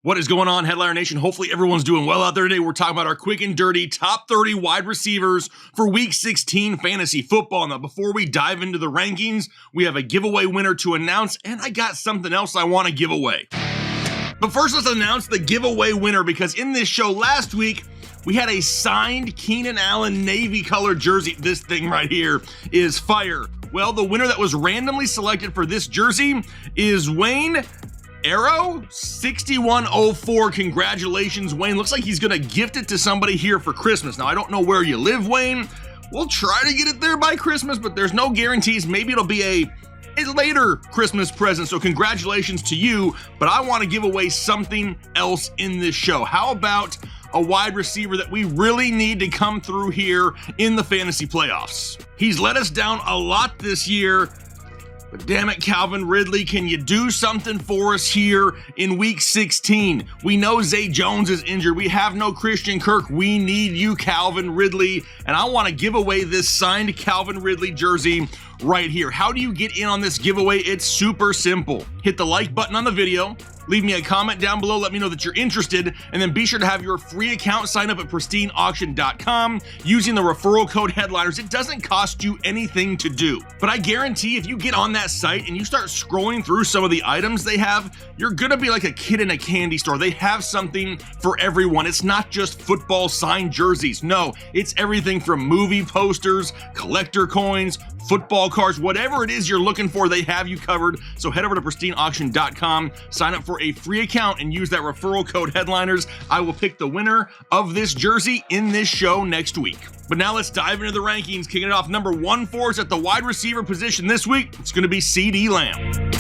What is going on, Headliner Nation? Hopefully everyone's doing well out there today. We're talking about our quick and dirty top 30 wide receivers for Week 16 fantasy football. Now, before we dive into the rankings, we have a giveaway winner to announce, and I got something else I want to give away. But first, let's announce the giveaway winner, because in this show last week, we had a signed Keenan Allen Navy colored jersey. This thing right here is fire. Well, the winner that was randomly selected for this jersey is Wayne Arrow 6104. Congratulations, Wayne. Looks like he's gonna gift it to somebody here for Christmas. Now, I don't know where you live, Wayne. We'll try to get it there by Christmas, but there's no guarantees. Maybe it'll be a later Christmas present. So congratulations to you, but I want to give away something else in this show. How about a wide receiver that we really need to come through here in the fantasy playoffs? He's let us down a lot this year, but damn it, Calvin Ridley, can you do something for us here in Week 16? We know Zay Jones is injured. We have no Christian Kirk. We need you, Calvin Ridley. And I want to give away this signed Calvin Ridley jersey right here. How do you get in on this giveaway? It's super simple. Hit the like button on the video. Leave me a comment down below, let me know that you're interested, and then be sure to have your free account sign up at pristineauction.com using the referral code Headliners. It doesn't cost you anything to do, but I guarantee if you get on that site and you start scrolling through some of the items they have, you're gonna be like a kid in a candy store. They have something for everyone. It's not just football signed jerseys. No, it's everything from movie posters, collector coins, football cards, whatever it is you're looking for, they have you covered. So head over to pristineauction.com, sign up for a free account, and use that referral code Headliners. I will pick the winner of this jersey in this show next week. But now let's dive into the rankings. Kicking it off, number 1 for us at the wide receiver position this week, it's going to be CeeDee Lamb.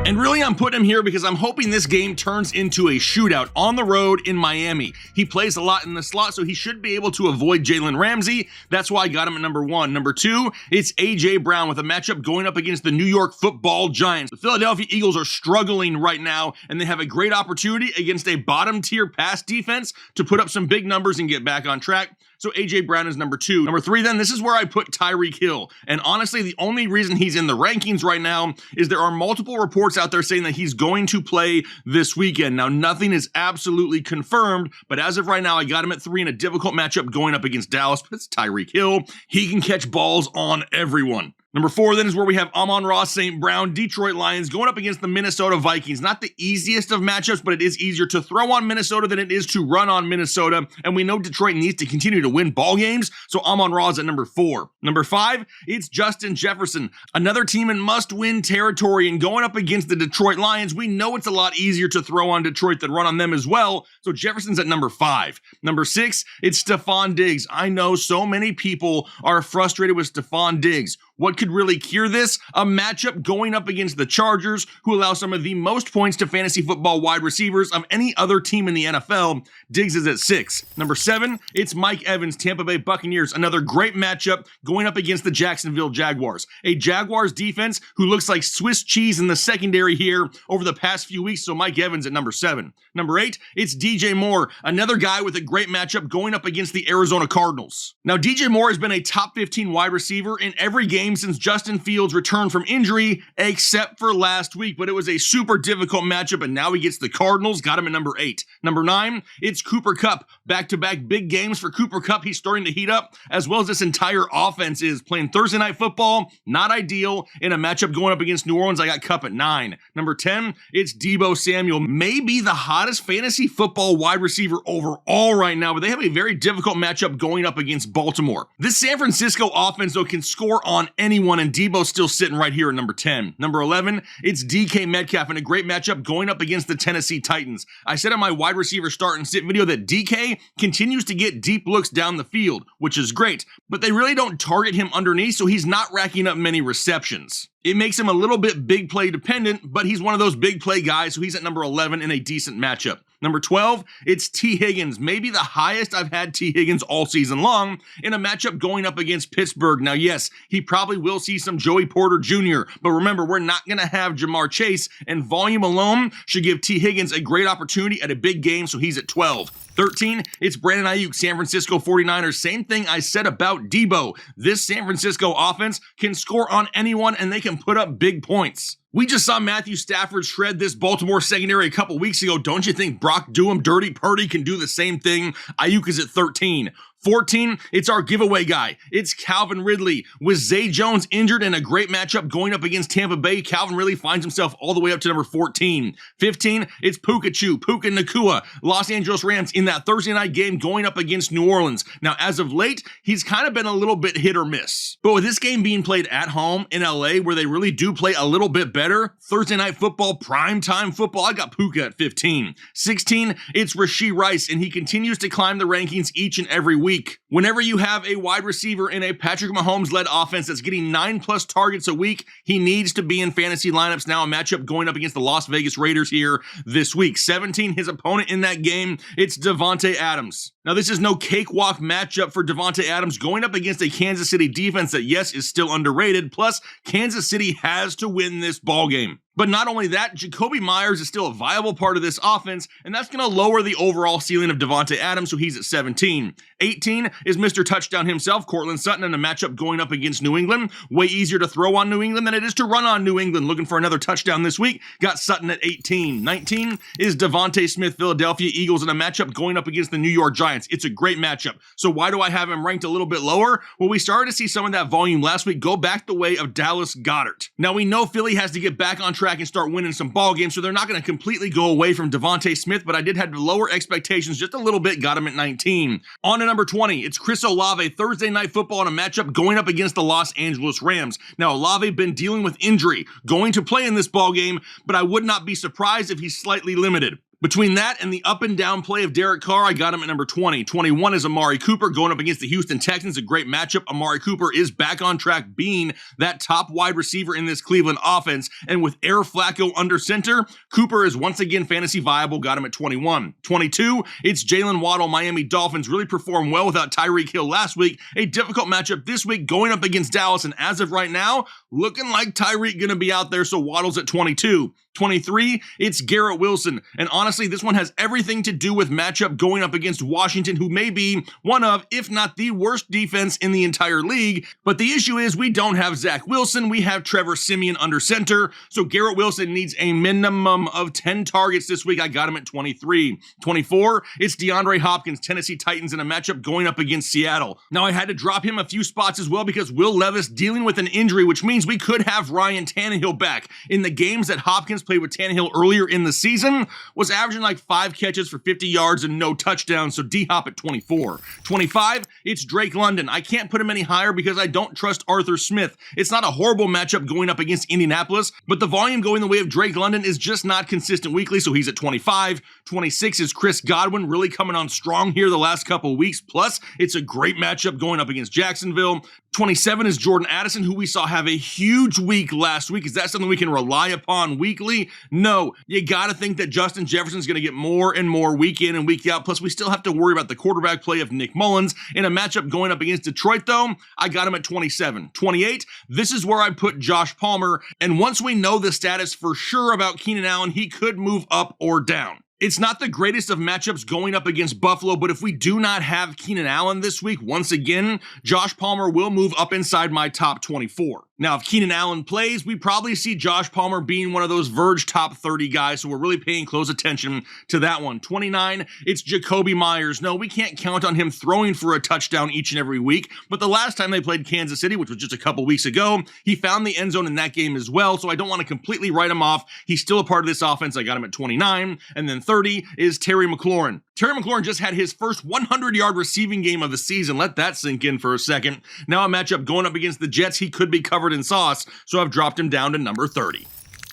And really, I'm putting him here because I'm hoping this game turns into a shootout on the road in Miami. He plays a lot in the slot, so he should be able to avoid Jalen Ramsey. That's why I got him at number 1. Number 2, it's A.J. Brown with a matchup going up against the New York Football Giants. The Philadelphia Eagles are struggling right now, and they have a great opportunity against a bottom-tier pass defense to put up some big numbers and get back on track. So A.J. Brown is number 2. Number 3, then, this is where I put Tyreek Hill. And honestly, the only reason he's in the rankings right now is there are multiple reports out there saying that he's going to play this weekend. Now, nothing is absolutely confirmed, but as of right now, I got him at 3 in a difficult matchup going up against Dallas. But it's Tyreek Hill. He can catch balls on everyone. Number 4 then is where we have Amon-Ra St. Brown, Detroit Lions, going up against the Minnesota Vikings. Not the easiest of matchups, but it is easier to throw on Minnesota than it is to run on Minnesota. And we know Detroit needs to continue to win ball games, so Amon-Ra is at number 4. Number 5, it's Justin Jefferson, another team in must-win territory, and going up against the Detroit Lions, we know it's a lot easier to throw on Detroit than run on them as well, so Jefferson's at number 5. Number 6, it's Stefon Diggs. I know so many people are frustrated with Stefon Diggs. What could really cure this? A matchup going up against the Chargers, who allow some of the most points to fantasy football wide receivers of any other team in the NFL. Diggs is at 6. Number 7, it's Mike Evans, Tampa Bay Buccaneers. Another great matchup going up against the Jacksonville Jaguars. A Jaguars defense who looks like Swiss cheese in the secondary here over the past few weeks, so Mike Evans at number 7. Number 8, it's DJ Moore, another guy with a great matchup going up against the Arizona Cardinals. Now, DJ Moore has been a top 15 wide receiver in every game since Justin Fields returned from injury, except for last week, but it was a super difficult matchup, and now he gets the Cardinals, got him at number 8. Number 9, it's Cooper Kupp. Back-to-back big games for Cooper Kupp. He's starting to heat up, as well as this entire offense is playing Thursday Night Football. Not ideal in a matchup going up against New Orleans. I got Kupp at 9. Number 10, it's Deebo Samuel. Maybe the hottest fantasy football wide receiver overall right now, but they have a very difficult matchup going up against Baltimore. This San Francisco offense, though, can score on anyone, and Deebo's still sitting right here at number 10. Number 11, it's DK Metcalf in a great matchup going up against the Tennessee Titans. I said in my wide receiver start and sit video that DK continues to get deep looks down the field, which is great, but they really don't target him underneath, so he's not racking up many receptions. It makes him a little bit big play dependent, but he's one of those big play guys, so he's at number 11 in a decent matchup. Number 12, it's T. Higgins, maybe the highest I've had T. Higgins all season long in a matchup going up against Pittsburgh. Now, yes, he probably will see some Joey Porter Jr., but remember, we're not going to have Jamar Chase, and volume alone should give T. Higgins a great opportunity at a big game, so he's at 12. 13, it's Brandon Ayuk, San Francisco 49ers. Same thing I said about Deebo. This San Francisco offense can score on anyone, and they can put up big points. We just saw Matthew Stafford shred this Baltimore secondary a couple weeks ago. Don't you think Brock Durham, Dirty Purdy can do the same thing? Ayuk is at 13. 14, it's our giveaway guy. It's Calvin Ridley. With Zay Jones injured in a great matchup going up against Tampa Bay, Calvin Ridley finds himself all the way up to number 14. 15, it's Puka Nacua, Los Angeles Rams in that Thursday night game going up against New Orleans. Now, as of late, he's kind of been a little bit hit or miss. But with this game being played at home in LA, where they really do play a little bit better, Thursday night football, primetime football, I got Puka at 15. 16, it's Rashee Rice, and he continues to climb the rankings each and every week. Whenever you have a wide receiver in a Patrick Mahomes-led offense that's getting 9+ targets a week, he needs to be in fantasy lineups. Now a matchup going up against the Las Vegas Raiders here this week. 17, his opponent in that game, it's Davante Adams. Now this is no cakewalk matchup for Davante Adams going up against a Kansas City defense that, yes, is still underrated. Plus, Kansas City has to win this ballgame. But not only that, Jakobi Meyers is still a viable part of this offense, and that's going to lower the overall ceiling of Davante Adams, so he's at 17. 18 is Mr. Touchdown himself, Courtland Sutton, in a matchup going up against New England. Way easier to throw on New England than it is to run on New England. Looking for another touchdown this week, got Sutton at 18. 19 is Devontae Smith, Philadelphia Eagles, in a matchup going up against the New York Giants. It's a great matchup. So why do I have him ranked a little bit lower? Well, we started to see some of that volume last week go back the way of Dallas Goedert. Now we know Philly has to get back on track and start winning some ball games, so they're not going to completely go away from Devontae Smith, but I did have to lower expectations just a little bit, got him at 19. On to number 20, it's Chris Olave, Thursday night football in a matchup going up against the Los Angeles Rams. Now Olave been dealing with injury, going to play in this ball game, but I would not be surprised if he's slightly limited. Between that and the up and down play of Derek Carr, I got him at number 20. 21 is Amari Cooper going up against the Houston Texans. A great matchup. Amari Cooper is back on track being that top wide receiver in this Cleveland offense. And with Air Flacco under center, Cooper is once again fantasy viable. Got him at 21. 22, it's Jalen Waddle. Miami Dolphins really performed well without Tyreek Hill last week. A difficult matchup this week going up against Dallas. And as of right now, looking like Tyreek going to be out there. So Waddle's at 22. 23, it's Garrett Wilson. And honestly, this one has everything to do with matchup going up against Washington, who may be one of, if not the worst defense in the entire league. But the issue is we don't have Zach Wilson. We have Trevor Siemian under center. So Garrett Wilson needs a minimum of 10 targets this week. I got him at 23. 24, it's DeAndre Hopkins, Tennessee Titans, in a matchup going up against Seattle. Now I had to drop him a few spots as well because Will Levis dealing with an injury, which means we could have Ryan Tannehill back. In the games that Hopkins played with Tannehill earlier in the season, was averaging like 5 catches for 50 yards and no touchdowns, so D-Hop at 24. 25, it's Drake London. I can't put him any higher because I don't trust Arthur Smith. It's not a horrible matchup going up against Indianapolis, but the volume going the way of Drake London is just not consistent weekly, so he's at 25. 26 is Chris Godwin, really coming on strong here the last couple of weeks, plus it's a great matchup going up against Jacksonville. 27 is Jordan Addison, who we saw have a huge week last week. Is that something we can rely upon weekly? No. You got to think that Justin Jefferson's going to get more and more week in and week out. Plus, we still have to worry about the quarterback play of Nick Mullins. In a matchup going up against Detroit, though, I got him at 27. 28, this is where I put Josh Palmer. And once we know the status for sure about Keenan Allen, he could move up or down. It's not the greatest of matchups going up against Buffalo, but if we do not have Keenan Allen this week, once again, Josh Palmer will move up inside my top 24. Now, if Keenan Allen plays, we probably see Josh Palmer being one of those Verge top 30 guys, so we're really paying close attention to that one. 29, it's Jakobi Meyers. No, we can't count on him throwing for a touchdown each and every week, but the last time they played Kansas City, which was just a couple weeks ago, he found the end zone in that game as well, so I don't want to completely write him off. He's still a part of this offense. I got him at 29, and then 30 is Terry McLaurin. Terry McLaurin just had his first 100-yard receiving game of the season. Let that sink in for a second. Now a matchup going up against the Jets, he could be covered in sauce, so I've dropped him down to number 30.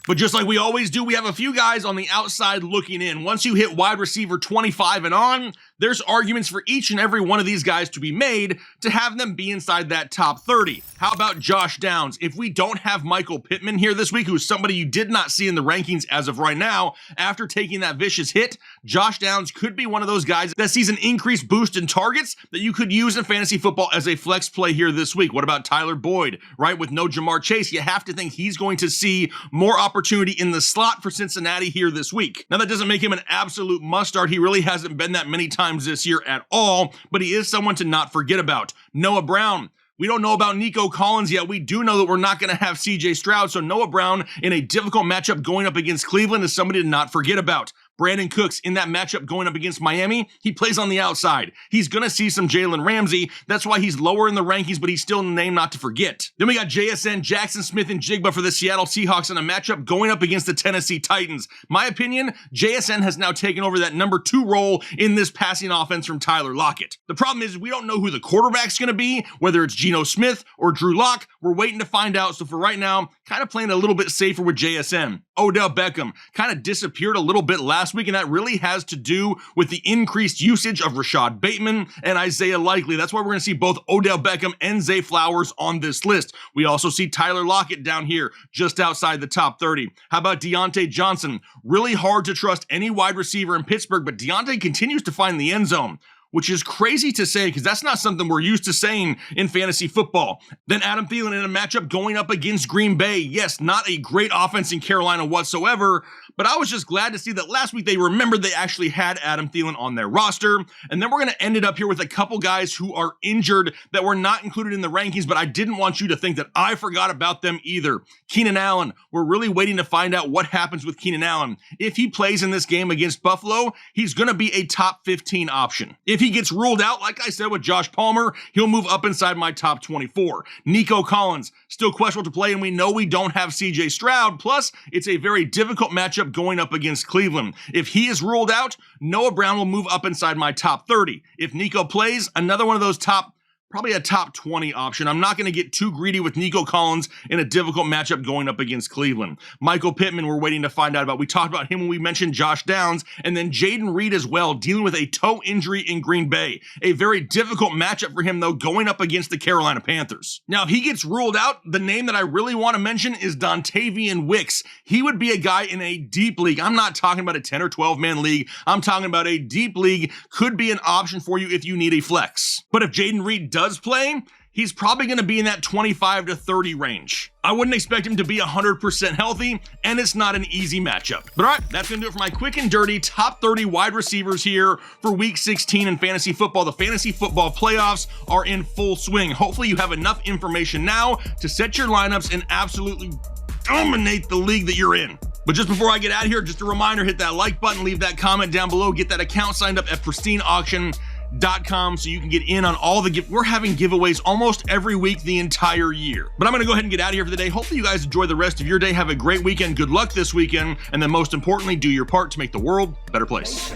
But just like we always do, we have a few guys on the outside looking in. Once you hit wide receiver 25 and on, there's arguments for each and every one of these guys to be made to have them be inside that top 30. How about Josh Downs? If we don't have Michael Pittman here this week, who's somebody you did not see in the rankings as of right now, after taking that vicious hit, Josh Downs could be one of those guys that sees an increased boost in targets that you could use in fantasy football as a flex play here this week. What about Tyler Boyd, right? With no Jamar Chase, you have to think he's going to see more opportunity in the slot for Cincinnati here this week. Now, that doesn't make him an absolute must-start. He really hasn't been that many times this year at all, but he is someone to not forget about. Noah Brown, We don't know about Nico Collins yet. We do know that we're not going to have CJ Stroud, so Noah Brown in a difficult matchup going up against Cleveland is somebody to not forget about. Brandon Cooks in that matchup going up against Miami, he plays on the outside. He's going to see some Jalen Ramsey. That's why he's lower in the rankings, but he's still a name not to forget. Then we got JSN, Jackson Smith, and Jigba for the Seattle Seahawks in a matchup going up against the Tennessee Titans. My opinion, JSN has now taken over that number 2 role in this passing offense from Tyler Lockett. The problem is we don't know who the quarterback's going to be, whether it's Geno Smith or Drew Lock. We're waiting to find out. So for right now, kind of playing a little bit safer with JSN. Odell Beckham kind of disappeared a little bit last week, and that really has to do with the increased usage of Rashad Bateman and Isaiah Likely. That's why we're going to see both Odell Beckham and Zay Flowers on this list. We also see Tyler Lockett down here, just outside the top 30. How about Deontay Johnson? Really hard to trust any wide receiver in Pittsburgh, but Deontay continues to find the end zone, which is crazy to say because that's not something we're used to saying in fantasy football. Then Adam Thielen in a matchup going up against Green Bay. Yes, not a great offense in Carolina whatsoever, but I was just glad to see that last week they remembered they actually had Adam Thielen on their roster. And then we're going to end it up here with a couple guys who are injured that were not included in the rankings, but I didn't want you to think that I forgot about them either. Keenan Allen, we're really waiting to find out what happens with Keenan Allen. If he plays in this game against Buffalo, he's going to be a top 15 option. If he gets ruled out, like I said with Josh Palmer, he'll move up inside my top 24. Nico Collins, still questionable to play, and we know we don't have CJ Stroud, plus it's a very difficult matchup going up against Cleveland. If he is ruled out, Noah Brown will move up inside my top 30. If Nico plays, another one of those probably a top 20 option. I'm not going to get too greedy with Nico Collins in a difficult matchup going up against Cleveland. Michael Pittman, we're waiting to find out about. We talked about him when we mentioned Josh Downs, and then Jaden Reed as well, dealing with a toe injury in Green Bay. A very difficult matchup for him, though, going up against the Carolina Panthers. Now, if he gets ruled out, the name that I really want to mention is Dontavian Wicks. He would be a guy in a deep league. I'm not talking about a 10 or 12-man league. I'm talking about a deep league. Could be an option for you if you need a flex. But if Jaden Reed does play, he's probably going to be in that 25 to 30 range. I wouldn't expect him to be 100% healthy, and it's not an easy matchup. But all right, that's going to do it for my quick and dirty top 30 wide receivers here for week 16 in fantasy football. The fantasy football playoffs are in full swing. Hopefully you have enough information now to set your lineups and absolutely dominate the league that you're in. But just before I get out of here, just a reminder, hit that like button, leave that comment down below, get that account signed up at pristineauction.com so you can get in on all the we're having giveaways almost every week the entire year. But I'm going to go ahead and get out of here for the day. Hopefully you guys enjoy the rest of your day. Have a great weekend. Good luck this weekend. And then most importantly, do your part to make the world a better place.